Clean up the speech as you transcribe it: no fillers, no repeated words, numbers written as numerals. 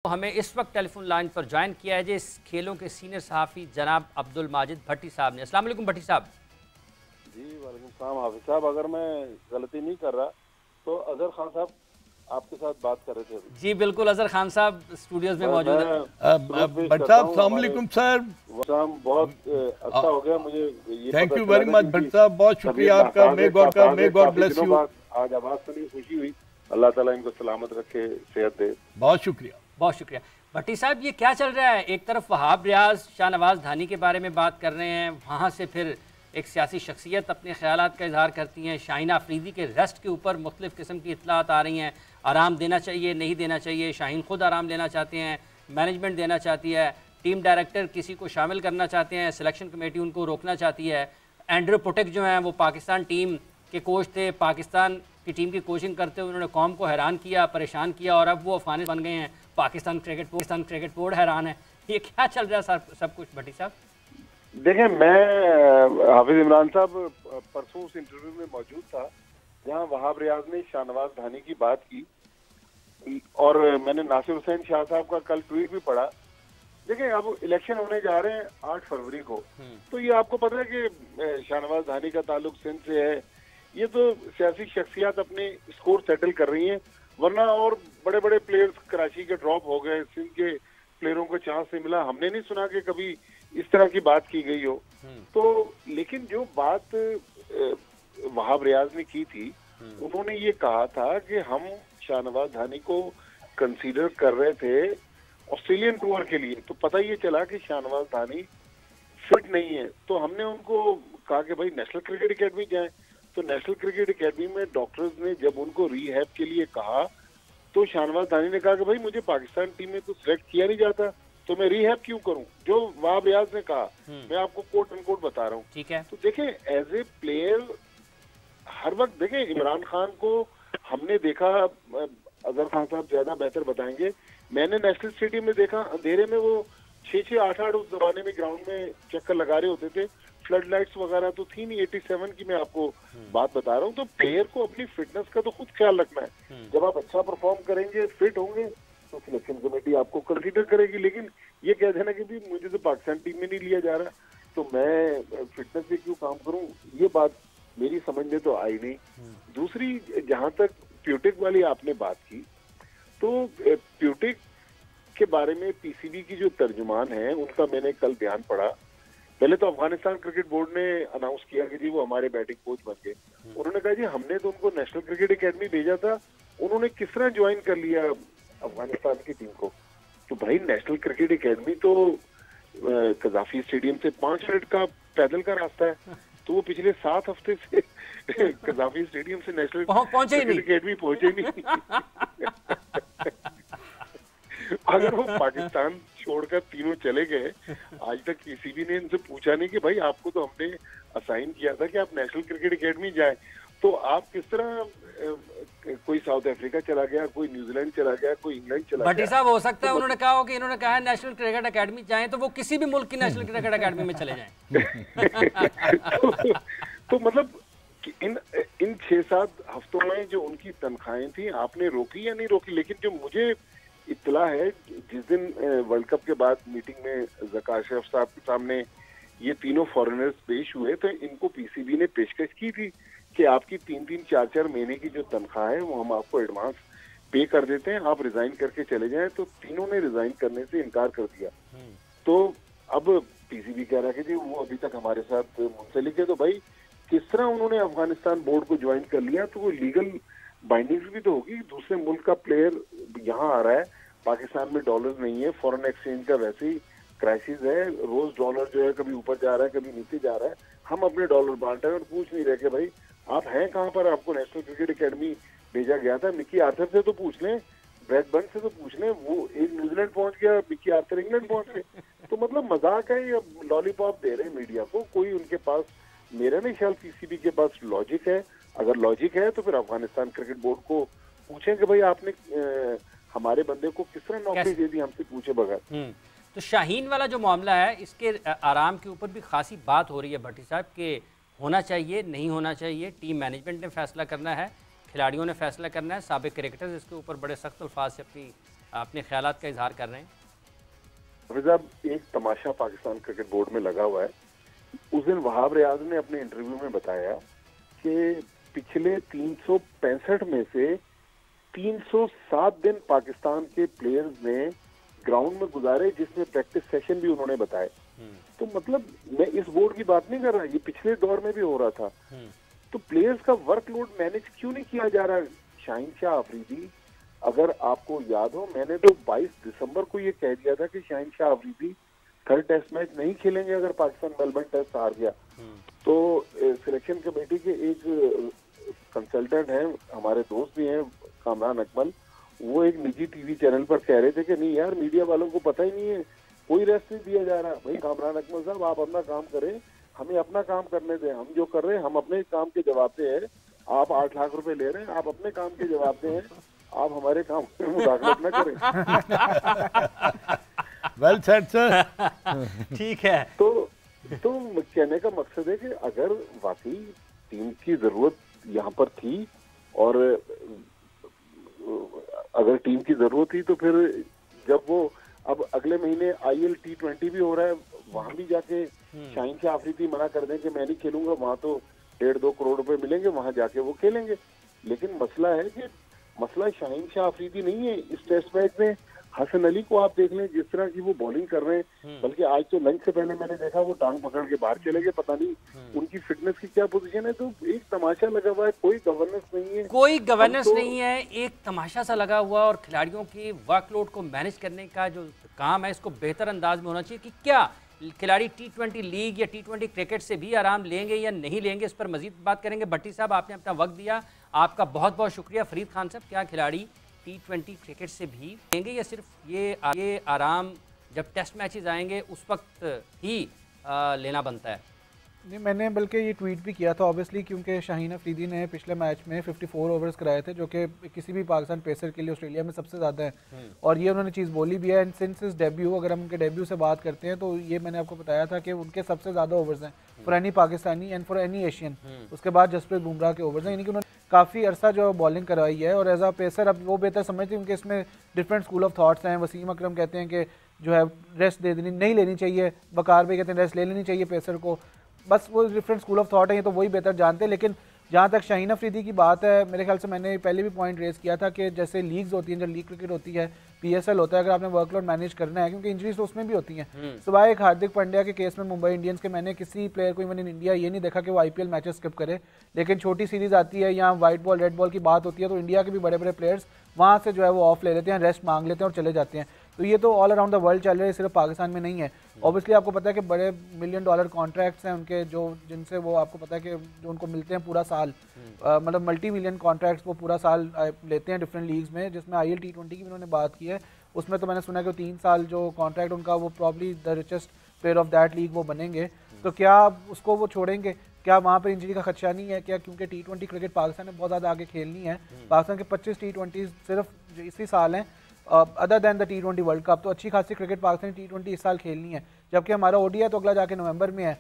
हमें इस वक्त टेलीफोन लाइन पर ज्वाइन किया है जिस खेलों के सीनियर सहाफ़ी जनाब अब्दुल माजिद भट्टी साहब ने। अस्सलाम वालेकुम भट्टी साहब। जी वालेकुम सलाम हाफिज साहब। अगर मैं गलती नहीं कर रहा तो अजहर खान साहब आपके साथ बात कर रहे थे अभी। जी बिल्कुल, अजहर खान साहब स्टूडियोज में मौजूद है। भट्ट साहब अस्सलाम वालेकुम सर। बहुत अच्छा हो गया मुझे ये थैंक पता यू चला वेरी था मच भट्ट साहब, बहुत शुक्रिया आपका। May God bless you. आज आवाज सुनी, खुशी हुई। अल्लाह ताला इनको सलामत रखे, सेहत दे। बहुत शुक्रिया, बहुत शुक्रिया। भट्टी साहब, ये क्या चल रहा है? एक तरफ वहाब रियाज शाहनवाज धानी के बारे में बात कर रहे हैं, वहाँ से फिर एक सियासी शख्सियत अपने ख्यालात का इजहार करती हैं। शाहीन आफरीदी के रेस्ट के ऊपर मुख्तलिफ़ किस्म की इत्तलात आ रही हैं, आराम देना चाहिए नहीं देना चाहिए। शाहीन खुद आराम लेना चाहते हैं, मैनेजमेंट देना चाहती है, टीम डायरेक्टर किसी को शामिल करना चाहते हैं, सिलेक्शन कमेटी उनको रोकना चाहती है। एंड्रू पुटेक जो हैं वो पाकिस्तान टीम के कोच थे, पाकिस्तान की टीम की कोचिंग करते हुए उन्होंने कौम को हैरान किया, परेशान किया, और अब वो अफगानिस्तान बन गए हैं। पाकिस्तान क्रिकेट बोर्ड हैरान है। ये क्या चल रहा है सब कुछ भट्टी साहब? देखें, मैं हाफिज इमरान साहब परसों उस इंटरव्यू में मौजूद था जहां वहाब रियाज ने शाहनवाज धानी की बात की और मैंने नासिर हुसैन शाह साहब का कल ट्वीट भी पढ़ा। देखिए, अब इलेक्शन होने जा रहे हैं 8 फरवरी को, तो ये आपको पता है कि शाहनवाज धानी का ताल्लुक सिंध से है। ये तो सियासी शख्सियत अपने स्कोर सेटल कर रही हैं, वरना और बड़े बड़े प्लेयर्स कराची के ड्रॉप हो गए, सिंध के प्लेयरों को चांस नहीं मिला। हमने नहीं सुना कि कभी इस तरह की बात की गई हो। तो लेकिन जो बात वहाब रियाज ने की थी, उन्होंने ये कहा था कि हम शाहनवाज धानी को कंसीडर कर रहे थे ऑस्ट्रेलियन टूर के लिए। तो पता ये चला कि शाहनवाज धानी फिट नहीं है, तो हमने उनको कहा कि भाई नेशनल क्रिकेट एकेडमी जाएं। तो नेशनल क्रिकेट एकेडमी में डॉक्टर्स ने जब उनको रीहैब के लिए कहा तो शाहनवाज धानी ने कहा कि भाई मुझे पाकिस्तान टीम में तो सिलेक्ट किया नहीं जाता, तो मैं रीहैब क्यों करूं? जो वहाब रियाज ने कहा, मैं आपको कोट एंड कोट बता रहा हूं। ठीक है। तो देखें, एज ए प्लेयर हर वक्त देखें, इमरान खान को हमने देखा, अजहर खान साहब ज्यादा बेहतर बताएंगे, मैंने नेशनल स्टेडियम में देखा, अंधेरे में वो 6-6, 8-8 उस जमाने में ग्राउंड में चक्कर लगा रहे होते थे। फ्लड लाइट्स वगैरह तो थी नहीं, 87 की मैं आपको बात बता रहा हूँ। तो प्लेयर को अपनी फिटनेस का तो खुद ख्याल रखना है। जब आप अच्छा परफॉर्म करेंगे, फिट होंगे, तो सिलेक्शन कमेटी आपको कंसीडर करेगी। लेकिन ये कह देना कि भी मुझे तो पाकिस्तान टीम में नहीं लिया जा रहा, तो मैं फिटनेस पे क्यों काम करूं, ये बात मेरी समझ में तो आई नहीं। दूसरी, जहां तक प्यूटिक वाली आपने बात की, तो प्यूटिक के बारे में पीसीबी की जो तर्जुमान है उनका मैंने कल बयान पढ़ा। पहले तो अफगानिस्तान क्रिकेट बोर्ड ने अनाउंस किया कि जी वो हमारे बैटिंग कोच बन गए। उन्होंने कहा जी हमने तो उनको नेशनल क्रिकेट एकेडमी भेजा था, उन्होंने किस तरह ज्वाइन कर लिया अफगानिस्तान की टीम को? तो भाई नेशनल क्रिकेट एकेडमी तो कजाफी स्टेडियम से 5 मिनट का पैदल का रास्ता है, तो वो पिछले 7 हफ्ते से कजाफी स्टेडियम से नेशनल क्रिकेट एकेडमी पहुंचे नहीं। अगर वो पाकिस्तान छोड़कर तीनों चले गए, आज तक पीसीबी ने इनसे पूछा नहीं कि भाई आपको तो हमने असाइन किया था कि आप नेशनल क्रिकेट एकेडमी जाएं, तो आप किस तरह, कोई साउथ अफ्रीका चला गया, कोई न्यूजीलैंड चला गया, कोई इंग्लैंड चला गया। भट्टी साहब, हो सकता है उन्होंने कहा हो कि इन्होंने कहा है नेशनल क्रिकेट एकेडमी जाएं, तो वो किसी भी मुल्क की नेशनल क्रिकेट एकेडमी में चले जाएं। तो मतलब इन 6-7 हफ्तों में जो उनकी तनख्वाहें थी, आपने रोकी या नहीं रोकी? लेकिन जो मुझे इत्तला है, जिस दिन वर्ल्ड कप के बाद मीटिंग में ज़का अशरफ साहब के सामने ये तीनों फॉरेनर्स पेश हुए, तो इनको पीसीबी ने पेशकश की थी कि आपकी 3-3, 4-4 महीने की जो तनख्वाह है वो हम आपको एडवांस पे कर देते हैं, आप रिजाइन करके चले जाएं। तो तीनों ने रिजाइन करने से इनकार कर दिया। तो अब पीसीबी कह रहा है कि जी वो अभी तक हमारे साथ मुंसलिक है। तो भाई किस तरह उन्होंने अफगानिस्तान बोर्ड को ज्वाइन कर लिया? तो वो लीगल बाइंडिंग्स भी तो होगी। दूसरे मुल्क का प्लेयर यहाँ आ रहा है, पाकिस्तान में डॉलर नहीं है, फॉरेन एक्सचेंज का वैसे ही क्राइसिस है, रोज डॉलर जो है कभी ऊपर जा रहा है कभी नीचे जा रहा है। हम अपने डॉलर बांट रहे हैं और पूछ नहीं रहे कि भाई आप हैं कहाँ पर, आपको नेशनल क्रिकेट एकेडमी भेजा गया था। मिकी आर्थर से तो पूछ लें, ब्रैड बंट से तो पूछ लें, वो एक न्यूजीलैंड पहुंच गया, मिकी आर्थर इंग्लैंड पहुंच गए। तो मतलब मजाक है, ये लॉलीपॉप दे रहे हैं मीडिया को। कोई उनके पास, मेरा नहीं ख्याल पीसीबी के पास लॉजिक है। अगर लॉजिक है तो फिर अफगानिस्तान क्रिकेट बोर्ड को पूछें कि भाई आपने हमारे बंदे को किस तरह नौकरी दे दी, हमसे पूछे बगैर। तो शाहीन वाला जो मामला है, इसके आराम के ऊपर भी खासी बात हो रही है भट्टी साहब कि होना चाहिए नहीं होना चाहिए, टीम मैनेजमेंट ने फैसला करना है, खिलाड़ियों ने फैसला करना है। साबिक क्रिकेटर्स इसके ऊपर बड़े सख्त अल्फाज से अपनी अपने ख्यालात का इजहार कर रहे हैं। साहब, एक तमाशा पाकिस्तान क्रिकेट बोर्ड में लगा हुआ है। उस दिन वहाब रियाज ने अपने इंटरव्यू में बताया कि पिछले 365 में से 307 दिन पाकिस्तान के प्लेयर्स ने ग्राउंड में गुजारे, जिसमें प्रैक्टिस सेशन भी उन्होंने बताए। तो मतलब मैं इस बोर्ड की बात नहीं कर रहा, ये पिछले दौर में भी हो रहा था। तो प्लेयर्स का वर्कलोड मैनेज क्यों नहीं किया जा रहा? शाहीन शाह अफरीदी, अगर आपको याद हो, मैंने तो 22 दिसंबर को ये कह दिया था कि Shaheen Shah Afridi third test match नहीं खेलेंगे अगर पाकिस्तान मेलबर्न टेस्ट हार गया। तो सिलेक्शन कमेटी के एक कंसल्टेंट हैं, हमारे दोस्त भी हैं, कामरान अकमल, वो एक निजी टीवी चैनल पर कह रहे थे कि नहीं यार, मीडिया वालों को पता ही नहीं है, कोई रेस्ट नहीं दिया जा रहा। भाई कामरान अकमल साहब, आप अपना काम करें, हमें अपना काम करने दें। हम जो कर रहे हैं, हम अपने काम के जवाब दे हैं। आप 8 लाख रुपए ले रहे हैं, आप अपने काम के जवाब दे हैं, आप हमारे काम में मुदाखलत न करें। Well said sir. ठीक है। तो कहने का मकसद है कि अगर वाकई टीम की जरूरत यहाँ पर थी, और अगर टीम की जरूरत थी, तो फिर जब वो अब अगले महीने IL T20 भी हो रहा है, वहां भी जाके शाहीन शाह अफरीदी मना कर दें कि मैं नहीं खेलूंगा, वहां तो 1.5-2 करोड़ रुपए मिलेंगे, वहां जाके वो खेलेंगे। लेकिन मसला है कि मसला शाहीन शाह अफरीदी नहीं है। इस टेस्ट मैच में हसन अली को आप देख लें, जिस तरह की वो बॉलिंग कर रहे हैं, बल्कि आज तो लंच से पहले मैंने देखा वो टांग पकड़ के बाहर चले गए, पता नहीं उनकी फिटनेस की क्या पोजीशन है। तो एक तमाशा लगा हुआ है, कोई गवर्नेंस नहीं है, कोई गवर्नेंस नहीं है, एक तमाशा सा लगा हुआ। और खिलाड़ियों की वर्कलोड को मैनेज करने का जो काम है, इसको बेहतर अंदाज में होना चाहिए कि क्या खिलाड़ी T20 लीग या T20 क्रिकेट से भी आराम लेंगे या नहीं लेंगे। इस पर मजीद बात करेंगे। भट्टी साहब, आपने अपना वक्त दिया, आपका बहुत बहुत शुक्रिया। फरीद खान साहब, क्या खिलाड़ी T20 क्रिकेट से भी लेंगे या सिर्फ ये आराम जब टेस्ट मैचेस आएंगे उस वक्त ही लेना बनता है? नहीं, मैंने बल्कि ये ट्वीट भी किया था ऑब्वियसली, क्योंकि शाहीन अफरीदी ने पिछले मैच में 54 ओवर्स कराए थे, जो कि किसी भी पाकिस्तान पेसर के लिए ऑस्ट्रेलिया में सबसे ज़्यादा है। और ये उन्होंने चीज़ बोली भी है। एंड सिंस इस डेब्यू, अगर हम उनके डेब्यू से बात करते हैं, तो ये मैंने आपको बताया था कि उनके सबसे ज़्यादा ओवर्स हैं for any Pakistani and for any Asian. उसके बाद जसप्रीत बुमराह के ओवर्स हैं, यानी कि उन्होंने काफ़ी अरसा जो बॉलिंग करवाई है। और एज अ पेसर अब वो बेहतर समझते हैं, क्योंकि इसमें डिफरेंट स्कूल ऑफ थाट्स हैं। वसीम अकरम कहते हैं कि जो है रेस्ट दे देनी नहीं लेनी चाहिए, बकार भाई कहते हैं रेस्ट ले लेनी चाहिए पेसर को। बस वो डिफरेंट स्कूल ऑफ थॉट है, ये तो वही बेहतर जानते हैं। लेकिन जहाँ तक शाहीन अफरीदी की बात है, मेरे ख्याल से मैंने पहले भी पॉइंट रेज किया था कि जैसे लीग्स होती हैं, जब लीग क्रिकेट होती है, PSL होता है, अगर आपने वर्कलोड मैनेज करना है, क्योंकि इंजरीज तो उसमें भी होती हैं। सुबह एक हार्दिक पांड्या के केस में मुंबई इंडियंस के, मैंने किसी प्लेयर को इवन इन इंडिया ये नहीं देखा कि वो IPL मैचेस स्किप करे। लेकिन छोटी सीरीज आती है, यहाँ व्हाइट बॉल रेड बॉल की बात होती है, तो इंडिया के भी बड़े बड़े प्लेयर्स वहाँ से जो है वो ऑफ ले लेते हैं, रेस्ट मांग लेते हैं और चले जाते हैं। तो ये तो ऑल अराउंड द वर्ल्ड चल रहा है, सिर्फ पाकिस्तान में नहीं है। ऑब्वियसली आपको पता है कि बड़े $1 मिलियन कॉन्ट्रैक्ट्स हैं उनके, जो जिनसे वो आपको पता है कि जो उनको मिलते हैं पूरा साल, मतलब मल्टी-मिलियन कॉन्ट्रैक्ट्स वो पूरा साल लेते हैं डिफरेंट लीग्स में, जिसमें IL T20 की भी उन्होंने बात की है। उसमें तो मैंने सुना कि 3 साल जो कॉन्ट्रैक्ट उनका, वो probably the richest player of that league वो बनेंगे। तो क्या उसको वो छोड़ेंगे? क्या वहाँ पर इंजरी का खदशा नहीं है क्या? क्योंकि T20 क्रिकेट पाकिस्तान ने बहुत ज़्यादा आगे खेलनी है। पाकिस्तान के 25 T20 सिर्फ इसी साल हैं, other than the T20 world cup. तो अच्छी खासी क्रिकेट पाकिस्तान T20 इस साल खेलनी है, जबकि हमारा ODI तो अगला जाके नवंबर में है।